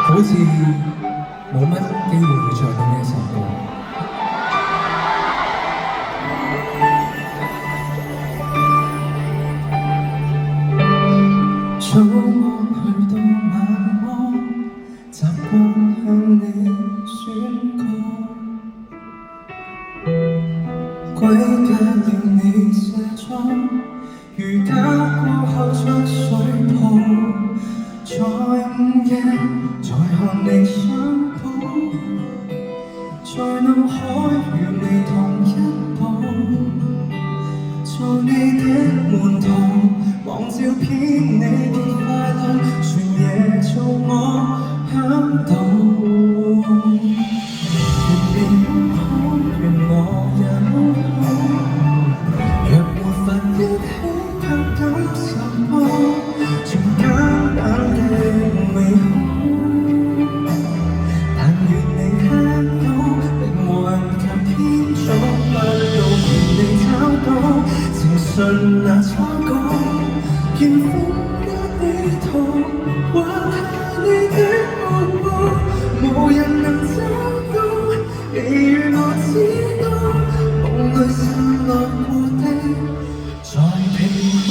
好似冇乜機會唱到呢一首歌。早安去到晚安，習慣向你宣告，歸家了你卸妝，瑜伽過後着水泡，在午夜再看你相簿，在腦海與你同一步，做你的門徒，望照片你的快樂，全夜做我響度。願你都好，願我也都好，若沒法一起卻感受過，最簡單的美好。但願你聽到，靈魂卻偏早不到，願你找到情信那初稿，願風一地圖，畫下你的幕布，無人能找到，你與我知道，夢裏散落過的再評估。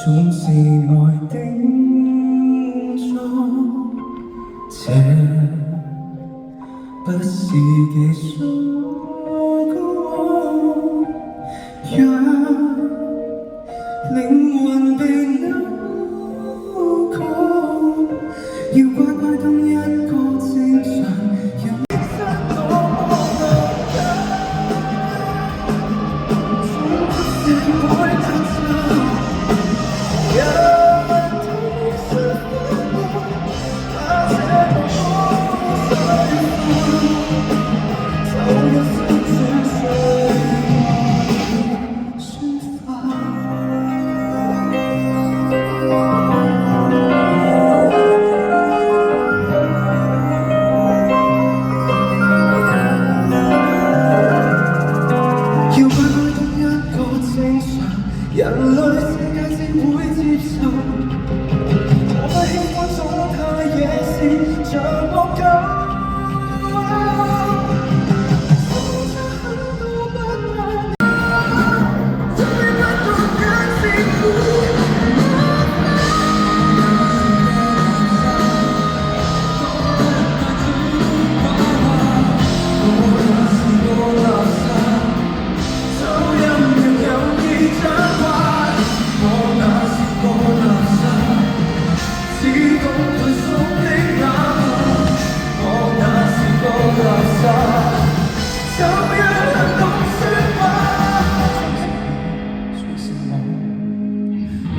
總是愛定錯，這不是技術高，讓靈魂被扭曲，要乖乖當一個正常人。喜歡狀態也是像惡狗。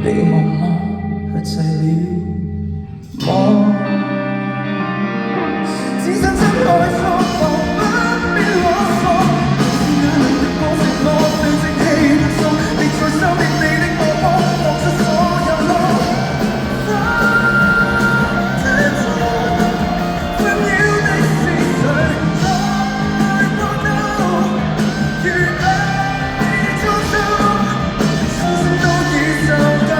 被默默克制了我，只想睜開雙眸，不必囉嗦。眼淚的光寂寞，被正氣勒索，別再收斂你的惡魔，放出所有浪花。這種紛擾的是誰在搏鬥？如被捉走，心聲都已受夠。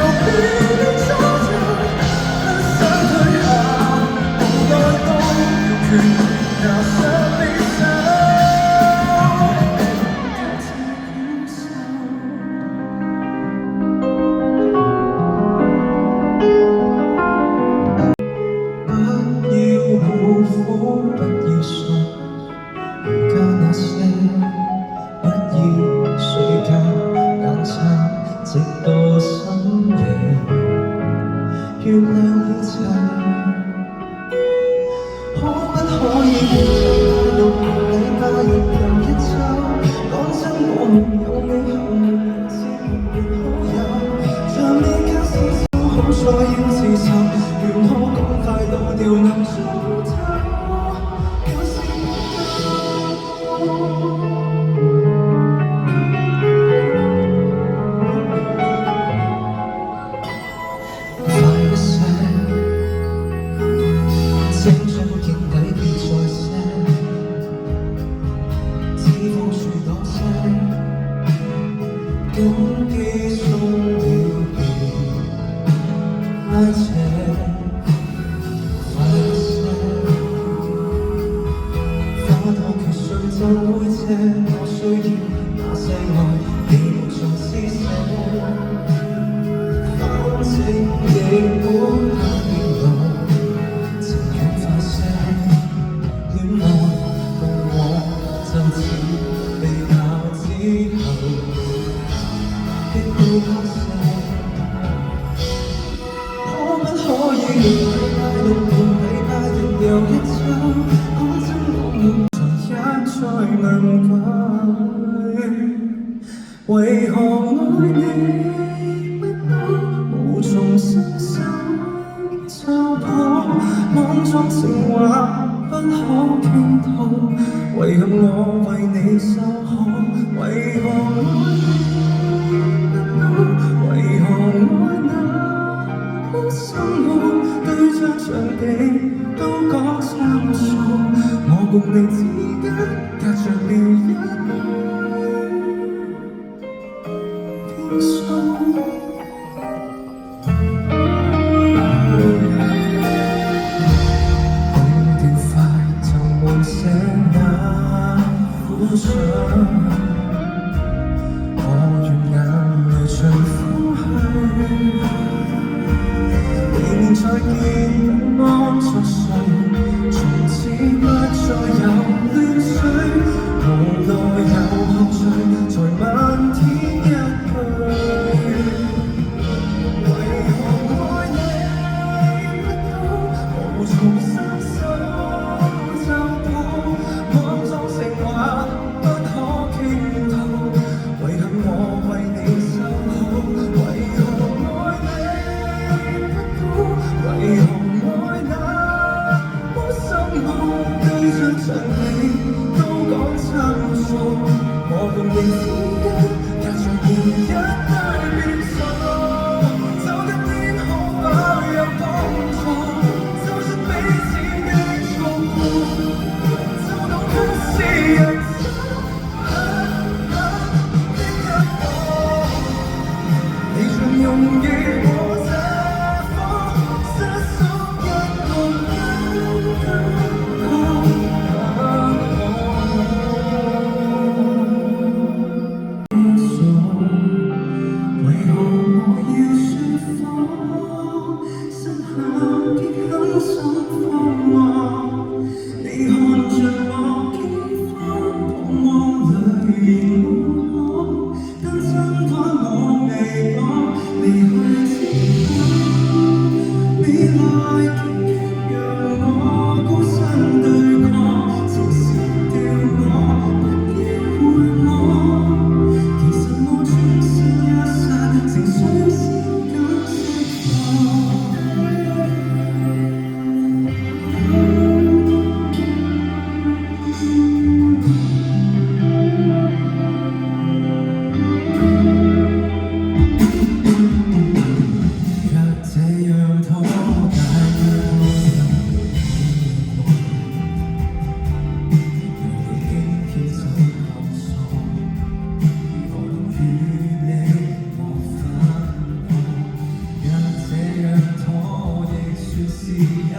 直到深夜，月亮已齊，可不可以別再帶到你那月亮一週？講真，我沒有你後面只沒好友，像你家私生好在要自受，願可趕快老掉臨早透，有時青春見底別再寫，只放住朵西，根基鬆了便拉扯，快些，花朵缺水就會謝，我需要那些愛，你沒從施捨，反正亦會變老。戀愛共我就似被咬之後的杯黑色，可不可以連禮拜六連禮拜日又一週？講真，我們才一再能怪，為何愛你不多，無從伸手就抱，莽撞情話不可傾吐，遺憾我為你受苦，為何愛你不到，為何愛那麼深奧，對着場地都講參數，我共你之間隔着了一片數。我願眼淚隨風去，避免再見安著睡，從此不再有亂水。經驗讓我孤身對抗，消失掉我，不要回望。其實我轉身一剎，情緒先敢釋放。若這樣拖大了，讓你輕輕手探索，我能與你無法過。若這樣拖亦算是一